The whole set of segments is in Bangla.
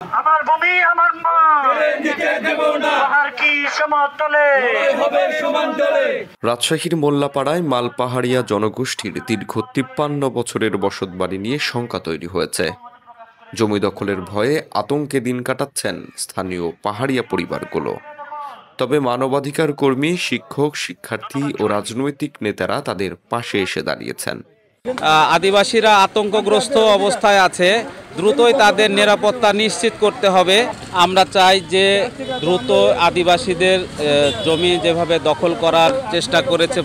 আমার ভূমি আমার মা দিতে দেব না, পাহাড় কি সমতলে হবে সমান্তলে। রাজশাহীর মোল্লাপাড়ায় মালপাহাড়িয়া জনগোষ্ঠীর দীর্ঘ ৫৩ বছরের বসতবাড়ি নিয়ে শঙ্কা তৈরি হয়েছে। জমি দখলের ভয়ে আতঙ্কে দিন কাটাচ্ছেন স্থানীয় পাহাড়িয়া পরিবারগুলো। তবে মানবাধিকার কর্মী, শিক্ষক, শিক্ষার্থী ও রাজনৈতিক নেতারা তাদের পাশে এসে দাঁড়িয়েছেন। আদিবাসীরা আতঙ্কগ্রস্ত অবস্থায় আছে, দ্রুতই তাদের নিরাপত্তা নিশ্চিত করতে হবে। আমরা চাই যে দ্রুত আদিবাসীদের জমি যেভাবে দখল করার চেষ্টা করেছে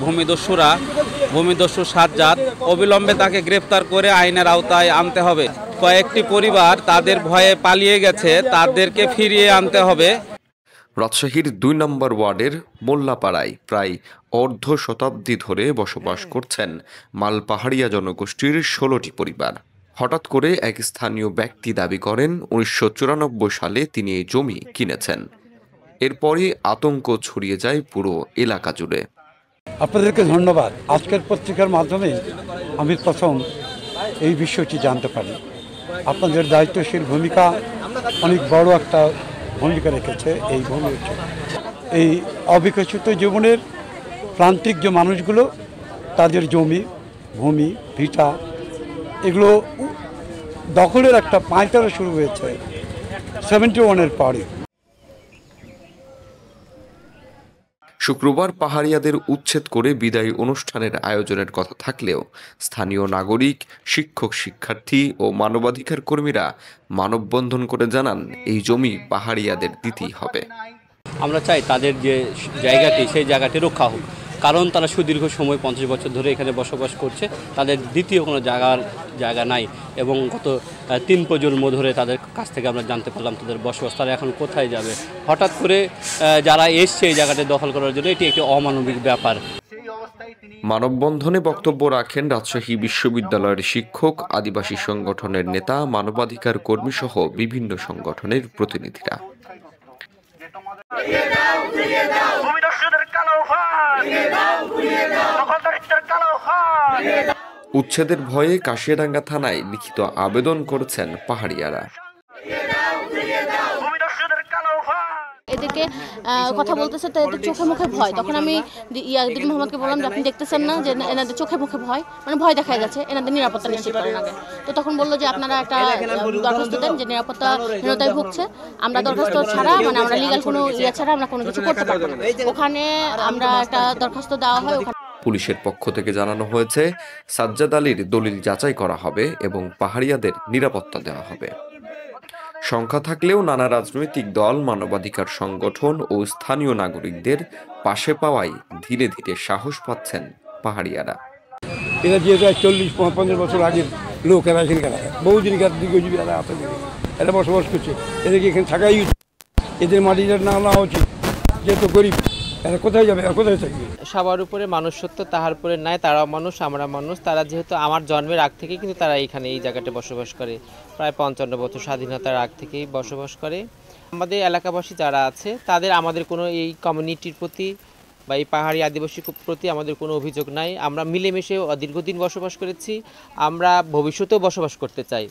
ভূমিদস্যু সাজ্জাদ, অবিলম্বে তাকে গ্রেফতার করে আইনের আওতায় আনতে হবে। কয়েকটি পরিবার তাদের ভয়ে পালিয়ে গেছে, তাদেরকে ফিরিয়ে আনতে হবে। রাজশাহীর ২ নম্বর ওয়ার্ডের মোল্লাপাড়ায় প্রায় অর্ধ শতাব্দী ধরে বসবাস করছেন মালপাহাড়িয়া জনগোষ্ঠীর ১৬টি পরিবার। হঠাৎ করে এক স্থানীয় ব্যক্তি দাবি করেন ১৯৯৪ সালে তিনি এই জমি কিনেছেন। এরপরই আতঙ্ক ছড়িয়ে যায় পুরো এলাকা জুড়ে। আপনাদেরকে ধন্যবাদ। আজকের পত্রিকার মাধ্যমে আমি প্রথম এই বিষয়টি জানতে পারি। আপনাদের দায়িত্বশীল ভূমিকা অনেক বড় একটা ভূমিকা রেখেছে এই ভূমি। এই অবিকশিত জীবনের প্রান্তিক যে মানুষগুলো, তাদের জমি, ভূমি, ভিটা এগুলো দখলের একটা পাঁয়তারা শুরু হয়েছে 71-এর পরে। শুক্রবার পাহাড়িয়াদের উচ্ছেদ করে বিদায়ী অনুষ্ঠানের আয়োজনের কথা থাকলেও স্থানীয় নাগরিক, শিক্ষক, শিক্ষার্থী ও মানবাধিকার কর্মীরা মানববন্ধন করে জানান এই জমি পাহাড়িয়াদের দিতেই হবে। আমরা চাই তাদের যে জায়গাটি, সেই জায়গাটি রক্ষা হোক, কারণ তারা সুদীর্ঘ সময় ৫০ বছর ধরে এখানে বসবাস করছে। তাদের দ্বিতীয় কোনো জায়গা নাই এবং গত ৩ প্রজন্ম ধরে তাদের কাছ থেকে আমরা জানতে পারলাম তাদের বসবাস, তারা এখন কোথায় যাবে। হঠাৎ করে যারা এসছে এই জায়গাটি দখল করার জন্য, এটি একটি অমানবিক ব্যাপার। মানববন্ধনে বক্তব্য রাখেন রাজশাহী বিশ্ববিদ্যালয়ের শিক্ষক, আদিবাসী সংগঠনের নেতা, মানবাধিকার কর্মী সহ বিভিন্ন সংগঠনের প্রতিনিধিরা। উচ্ছেদের ভয়ে কাশিয়াডাঙ্গা থানায় লিখিত আবেদন করেছেন পাহাড়িয়ারা। এদেরকে কথা বলতেছে তো এদের চোখে মুখে ভয়। তখন আমি দিদি মোহাম্মদকে বললাম যে আপনি দেখতেছেন না যে এনাদের চোখে মুখে ভয়, মানে ভয় দেখা যাচ্ছে, এনাদের নিরাপত্তা নিশ্চিত করেন আগে। তো তখন বললো যে আপনারা একটা দরখাস্ত দেন যে নিরাপত্তাহীনতায় ভুগছে। আমরা দরখাস্ত ছাড়া, মানে আমরা লিগাল কোনো ছাড়া আমরা কোনো কিছু করতে পারবো না। ওখানে আমরা একটা দরখাস্ত দেওয়া হয়। পুলিশের পক্ষ থেকে জানানো হয়েছে সাজ্জাদ আলীর দলিল যাচাই করা হবে এবং পাহাড়িয়াদের নিরাপত্তা দেওয়া হবে। সংখ্যা থাকলেও নানা রাজনৈতিক দল, মানবাধিকার সংগঠন ও স্থানীয় নাগরিকদের পাশে পাওয়ায় ধীরে ধীরে সাহস পাচ্ছেন পাহাড়িয়ারা। এরা যে 40-50 বছর আগের লোক, এরা এখানে বহুদিনকার দীর্ঘজীবীরা আছে, এরা বসবাস করছে। এদেরকে এখানে থাকাই উচিত, এদের মাটিটা না নেওয়া উচিত। যেহেতু গরিব, এরা কোথায় যাবে, কোথায় থাকবে? সবার উপরে মানুষ সত্য, তাহার উপরে নাই। তারাও মানুষ, আমরা মানুষ। তারা যেহেতু আমার জন্মের আগ থেকেই কিন্তু তারা এখানে এই জায়গাটা বসবাস করে, প্রায় 55 বছর স্বাধীনতার আগ থেকেই বসবাস করে। আমাদের এলাকাবাসী যারা আছে তাদের আমাদের কোনো এই কমিউনিটির প্রতি বা এই পাহাড়ি আদিবাসীর প্রতি আমাদের কোনো অভিযোগ নাই। আমরা মিলেমিশে দীর্ঘদিন বসবাস করেছি, আমরা ভবিষ্যতেও বসবাস করতে চাই।